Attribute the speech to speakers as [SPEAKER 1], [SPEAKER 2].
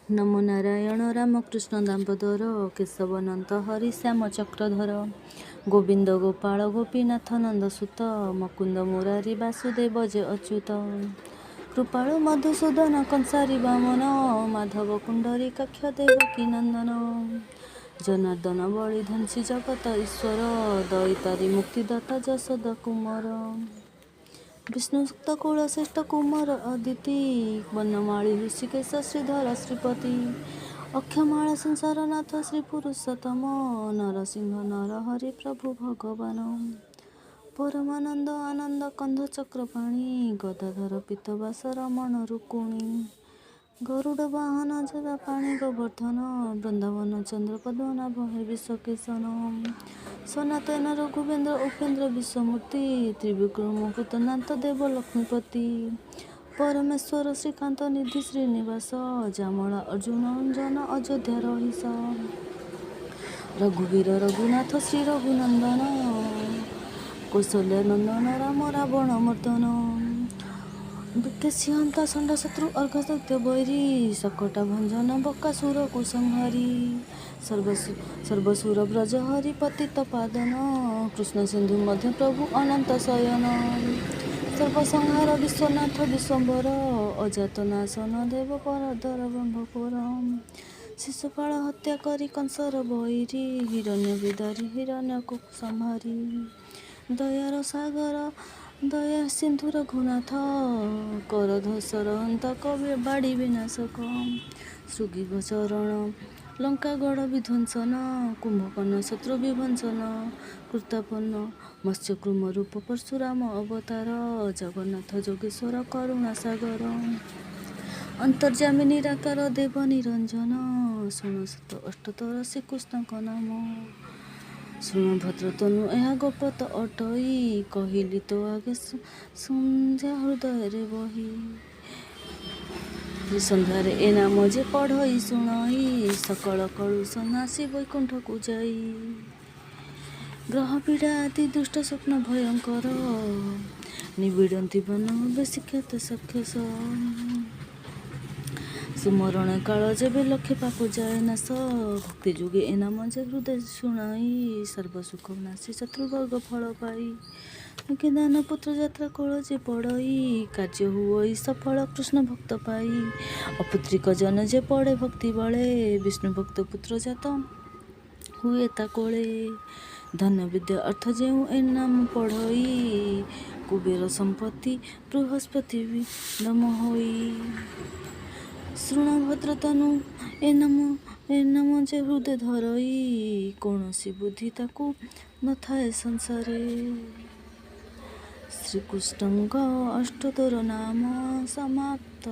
[SPEAKER 1] ନମୋ ନାରାୟଣ ରାମକୃଷ୍ଣ ଦାମ୍ପଦର କେଶବନନ୍ତ ହରି ଶ୍ୟାମ ଚକ୍ରଧର ଗୋବିନ୍ଦ ଗୋପାଳ ଗୋପୀନାଥ ନନ୍ଦସୁତ ମକୁନ୍ଦ ମୁରାରି ବାସୁଦେବ ଯେ ଅଚ୍ୟୁତ କୃପାଳୁ ମଧୁସୂଦନ କଂସାରି ବାମନ ମାଧବ କୁଣ୍ଡରୀ କକ୍ଷ ଦେବକୀ ନନ୍ଦନ ଜନାର୍ଦ୍ଦନ ବଳି ଧଂସି ଜଗତ ଈଶ୍ୱର ଦଇତାରି ମୁକ୍ତିଦାତା ଯଶୋଦ କୁମାର ବିଷ୍ଣୁସୁକ୍ତ କୁଳ ଶ୍ରେଷ୍ଠ କୁମାର ଅଦିତି ବନମାଳୀ ଋଷିକେଶ ଶ୍ରୀଧର ଶ୍ରୀପତି ଅକ୍ଷମାଳ ସଂସାର ନାଥ ଶ୍ରୀ ପୁରୁଷୋତ୍ତମ ନରସିଂହ ନରହରି ପ୍ରଭୁ ଭଗବାନ ପରମାନନ୍ଦ ଆନନ୍ଦ କନ୍ଧ ଚକ୍ରପାଣି ଗଦାଧର ପୀତବାସ ରମଣ ରୁକୁଣି ଗରୁଡ଼ ବାହନ ଜଗା ପାଣି ଗୋବର୍ଦ୍ଧନ ବୃନ୍ଦାବନ ଚନ୍ଦ୍ର ପଦ୍ମନାଭ ହେ ବିଶ୍ୱକେଶନ ସନାତନ ରଘୁବେନ୍ଦ୍ର ଉପେନ୍ଦ୍ର ବିଶ୍ୱମୂର୍ତ୍ତି ତ୍ରିବିକ୍ରମ ଭୂତନାଥ ଦେବ ଲକ୍ଷ୍ମୀପତି ପରମେଶ୍ୱର ଶ୍ରୀକାନ୍ତ ନିଧି ଶ୍ରୀନିବାସ ଜାମଳା ଅର୍ଜୁନ ଅଞ୍ଜନ ଅଯୋଧ୍ୟା ରହିସ ରଘୁବୀର ରଘୁନାଥ ଶ୍ରୀ ରଘୁନନ୍ଦନ କୌଶଲ୍ୟ ନନ୍ଦନ ରାମ ରାବଣ ମର୍ଦ୍ଦନ ବିକେଶିହନ୍ତା ଷଣ୍ଢ ଶତ୍ରୁ ଅର୍ଘ ସତ୍ୟ ବୈରୀ ସକଟା ଭଞ୍ଜନ ବକାସୁର କୁସଂହାରୀ ସର୍ବସୁର ବ୍ରଜ ହରି ପତିତ ପାଦନ କୃଷ୍ଣ ସିନ୍ଧୁ ମଧ୍ୟ ପ୍ରଭୁ ଅନନ୍ତ ଶୟନ ସର୍ବସଂହାର ବିଶ୍ୱନାଥ ବିଶ୍ୱମ୍ବର ଅଜାତ ନାଶନ ଦେବ ପରଧର ବ୍ରହ୍ମପୁର ଶିଶୁପାଳ ହତ୍ୟା କରି କଂସର ବୈରୀ ହିରଣ୍ୟ ବିଦାରୀ ହିରଣ୍ୟକୁ ସମ୍ଭାରି ଦୟାର ସାଗର ଦୟା ସିନ୍ଧୁ ରଘୁନାଥ କରଧସର ହନ୍ତକ ବାଡ଼ି ବିନାଶକ ଶୃଗୀବ ଚରଣ ଲଙ୍କାଗଡ଼ ବିଧ୍ୱଂସନ କୁମ୍ଭକର୍ଣ୍ଣ ଶତ୍ରୁ ବିଭଂସନ କୃତାପନ୍ନ ମତ୍ସ୍ୟକୃମ ରୂପ ପରଶୁରାମ ଅବତାର ଜଗନ୍ନାଥ ଯୋଗେଶ୍ୱର କରୁଣା ସାଗର ଅନ୍ତର୍ଯାମୀ ନିରାକାର ଦେବ ନିରଞ୍ଜନ ଶୁଣସୁତ ଅଷ୍ଟତର ଶ୍ରୀକୃଷ୍ଣଙ୍କ ନାମ ଶୁଣ ଭଦ୍ରତନୁ ଏହା ଗୋପତ ଅଟଇ କହିଲି ତ ଆଗେ ସନ୍ଧ୍ୟା ହୃଦୟରେ ବହି ସନ୍ଧ୍ୟାରେ ଏ ନାମ ଯେ ପଢ଼ଇ ଶୁଣଇ ସକଳ କଳୁଷ ନାଶି ବୈକୁଣ୍ଠକୁ ଯାଇ ଗ୍ରହ ପୀଡ଼ା ଆଦି ଦୁଷ୍ଟ ସ୍ୱପ୍ନ ଭୟଙ୍କର ନିବିଡ଼ନ୍ତି ବନ ବେଶୀ କ୍ଷତ ସକ୍ଷସ ସୁମରଣ କାଳ ଯେବେ ଲକ୍ଷେ ପାପ ଯାଏ ନାଶ ଭକ୍ତି ଯୁଗେ ଏ ନାମ ଯେ ହୃଦୟ ଶୁଣାଇ ସର୍ବସୁଖ ନାଶି ଶତ୍ରୁବର୍ଗ ଫଳ ପାଇ ଦାନ ପୁତ୍ର ଯାତ୍ରା କୋଳ ଯେ ପଡ଼ଇ କାର୍ଯ୍ୟ ହୁଅଇ ସଫଳ କୃଷ୍ଣ ଭକ୍ତ ପାଇ ଅପୁତ୍ରିକ ଜନ ଯେ ପଡ଼େ ଭକ୍ତି ବଳେ ବିଷ୍ଣୁ ଭକ୍ତ ପୁତ୍ର ଜାତ ହୁଏ ତା କୋଳେ ଧନ ବିଦ୍ୟା ଅର୍ଥ ଯେଉଁ ଏ ନାମ ପଢ଼ଇ କୁବେର ସମ୍ପତ୍ତି ବୃହସ୍ପତି ନମ ହୋଇ ଶୃଣ ଭଦ୍ରତନୁ ଏ ନାମ ଯେ ହୃଦୟ ଧରଇ କୌଣସି ବୁଦ୍ଧି ତାକୁ ନଥାଏ ସଂସାରେ ଶ୍ରୀକୃଷ୍ଣଙ୍କ ଅଷ୍ଟତର ନାମ ସମାପ୍ତ।